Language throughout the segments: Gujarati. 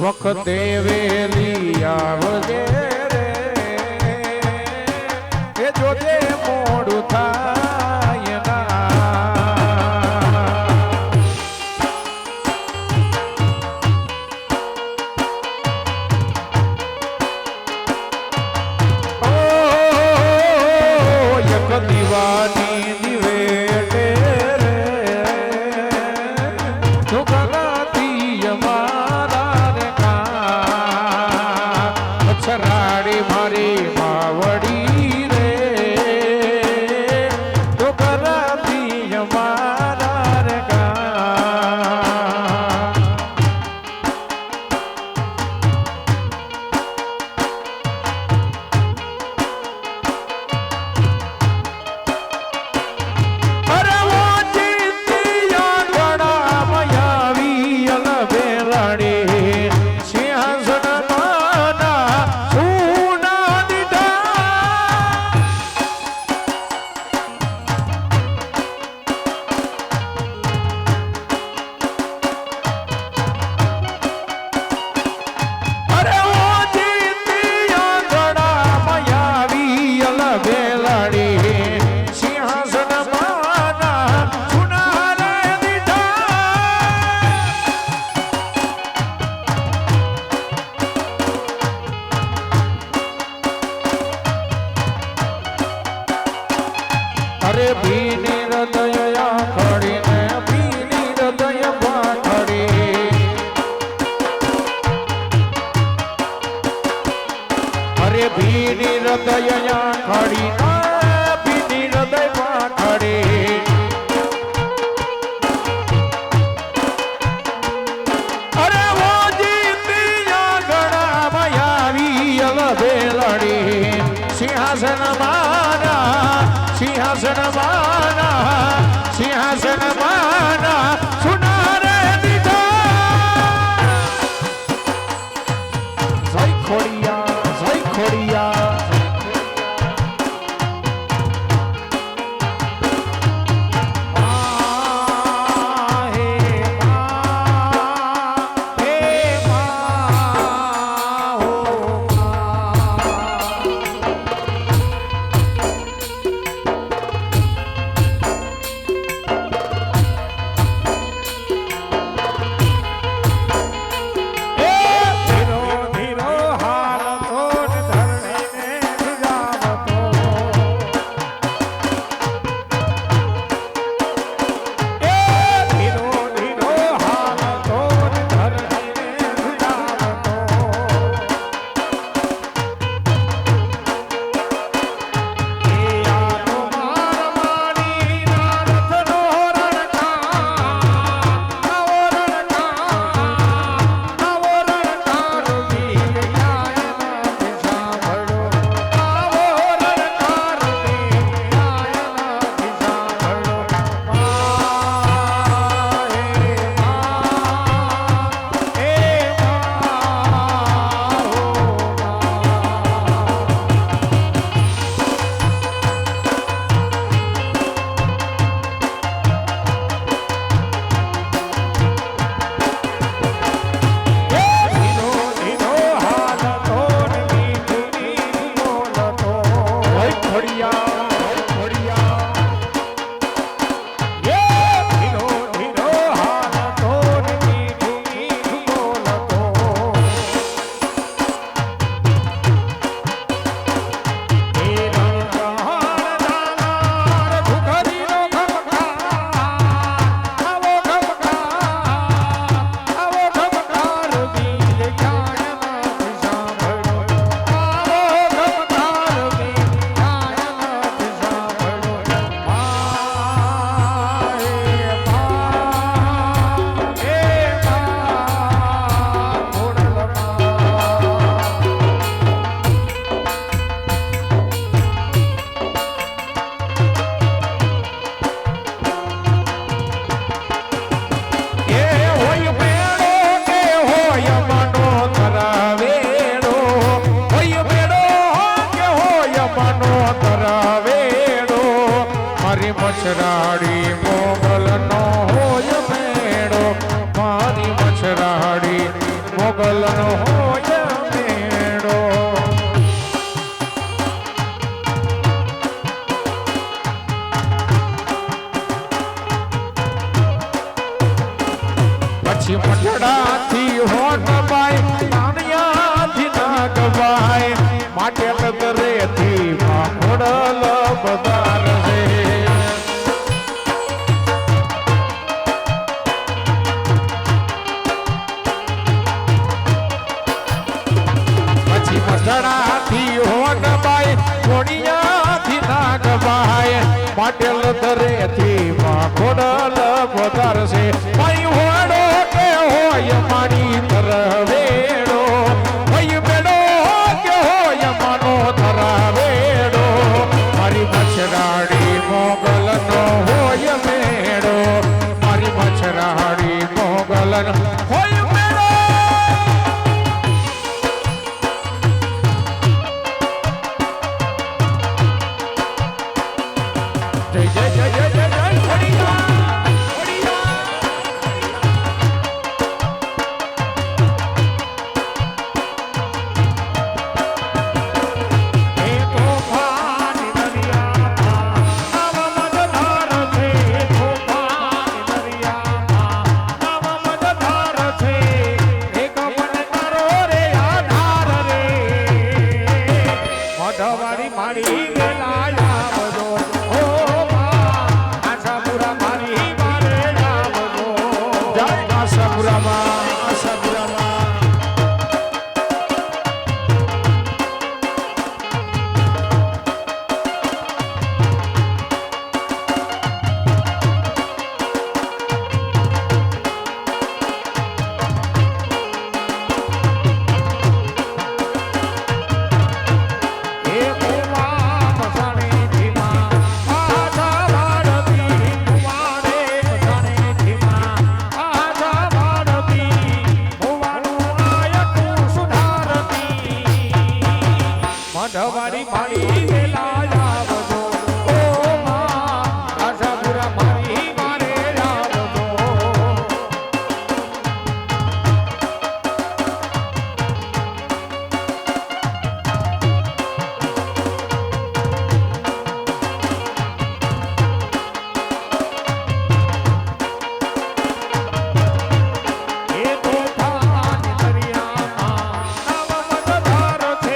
વખતે વેલી આવજે રે એ જોજે મોડું થાય દીવાની દિવેટે રે દુઃખનાથી અમારા રે અક્ષરાડી મારી માવડી રે દુઃખનાથી અમારા રે અરે ભીની હૃદય ખડીને ભીની હૃદય પાખડી અરે ભીની હૃદય ખડીને ભીની હૃદય પાખડી અરે ઓજી ગણા માયાવી અલભેલડી સિંહાસન મારા સિંહાસન માના સુનારે દીધા જય ખોડિયા મછરાડી મોગલ નો હોય મેળો મારી મછરાડી મોગલ નો પછી મઠડાથી હોટ બાય નાનિયાથી ના ગવાય માટે નગરેથી ખોડલ બધાર છે પછી મઠડાથી હોટ બાય કોણિયાથી ના ગવાય માટે નગરેથી ખોડલ બધાર છે ભાઈ હોડો કે હોય મારી તરવેડો ભાઈ બેડો કે હોય માનો તરવેડો મારી મછરાડી મોગલ નો હોય મેળો મારી મછરાડી મોગલ નો હોય મેળો જય જય જય જય જય જય ખોડિયાર મઢવાડી મારી વેલા આવજો ઓ માં આશાપુરા મારી મારે આવજો એ તો પાણી દરિયામાં નવ મધધાર છે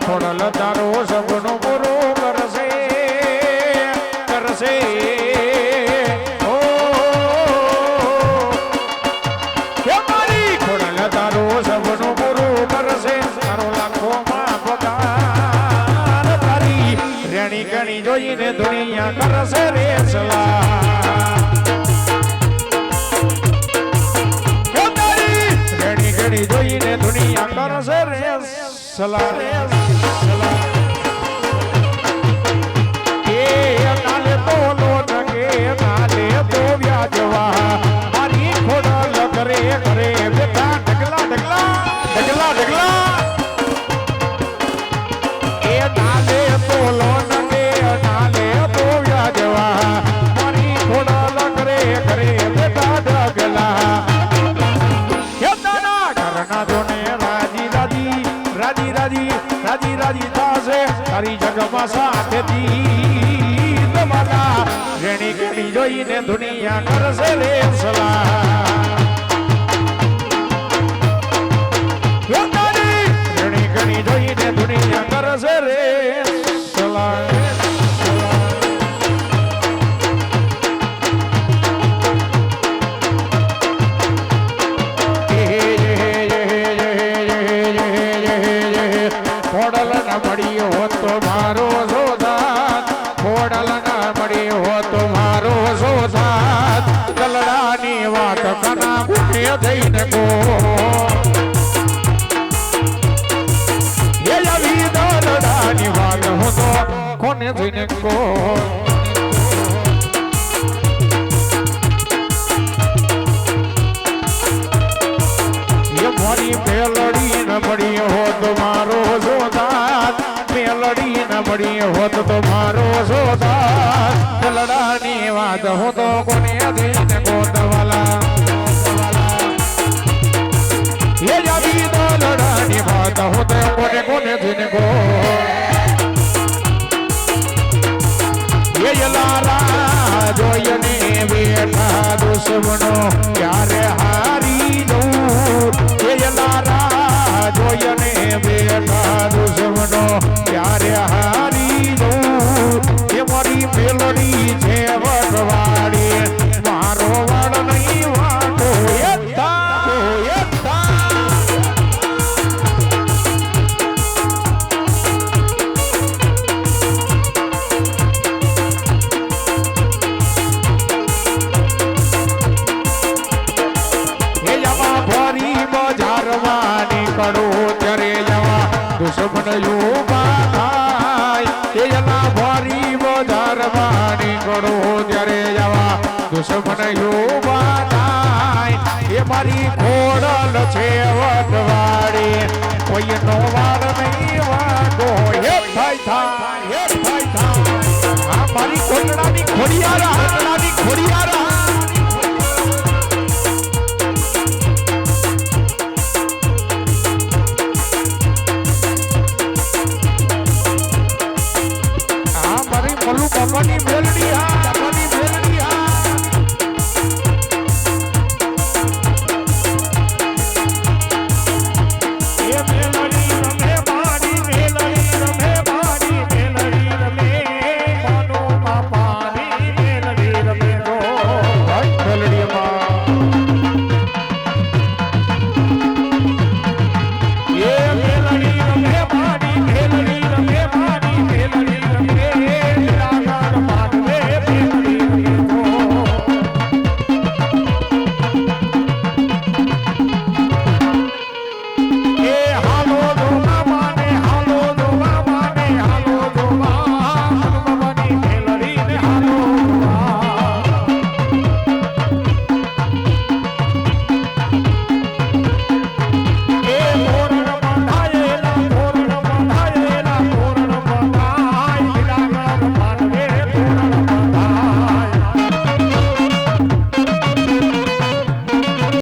ખોડલ તારો સપનો પૂરો કરશે કરશે ઓ કે મારી ખોડલ તારો સપનો પૂરો કરશે તારો લાખોમાં પગાર તારી રેણી ગણી જોઈને દુનિયા કરશે રે સલા કે તારી રેણી ગણી જોઈને દુનિયા કરશે રે સલા નાલે તો લોટ કે નાલે તો વ્યાજવા મારી ખોડલ કરે કરે બેટા ઢગલા ઢગલા ઢગલા ઢગલા એ નાલે તો લોટ કે નાલે તો વ્યાજવા મારી ખોડલ કરે કરે બેટા ઢગલા ખેતના ઘરના જોને રાજી રાજી રાજી રાજી રાજી રાજી થાશે તારી જગમાં સાથેથી તમારા રેણી કેણી જોઈને દુનિયા કરશે રે સલા તારી રેણી કેણી જોઈને દુનિયા કરશે રે સલા ખોડલ ના મળ્યો તો મારો સોદાત ખોડલ ના મળ્યો તો મારો સોદાત ગલડાની દ્વારકાના ગુને જઈને ગો એ આવી દલડાની વાત હું તો કોને જઈને ગો મારી મેલડી ન મળી હોત મારો સોદાત મેલડી ન મળી હોત તો મારો સોદાત દલડાની વાત હું તો કોને જઈને ગોતવાલા એ જાવી દલડાની વાત હું તો કોને જઈને ગો એ લારા જોઈને બેઠા દુશ્મનો ક્યારે હારી જવું લારા જોઈને બેઠા દુશ્મનો ત્યારે હારી જવું એ મારી મેલડી છે વટવાડી મારો વાળ નહીં વાટો દુશ્મન યુવા થાય એના ભારી બજારમાં નીકળો ત્યારે જવા દુશ્મન યુવા થાય એ મારી ખોડલ છે વટવાડી કોઈનો વાર નહીં વાગો હે થાય આ મારી કોટડાની ખોડિયાર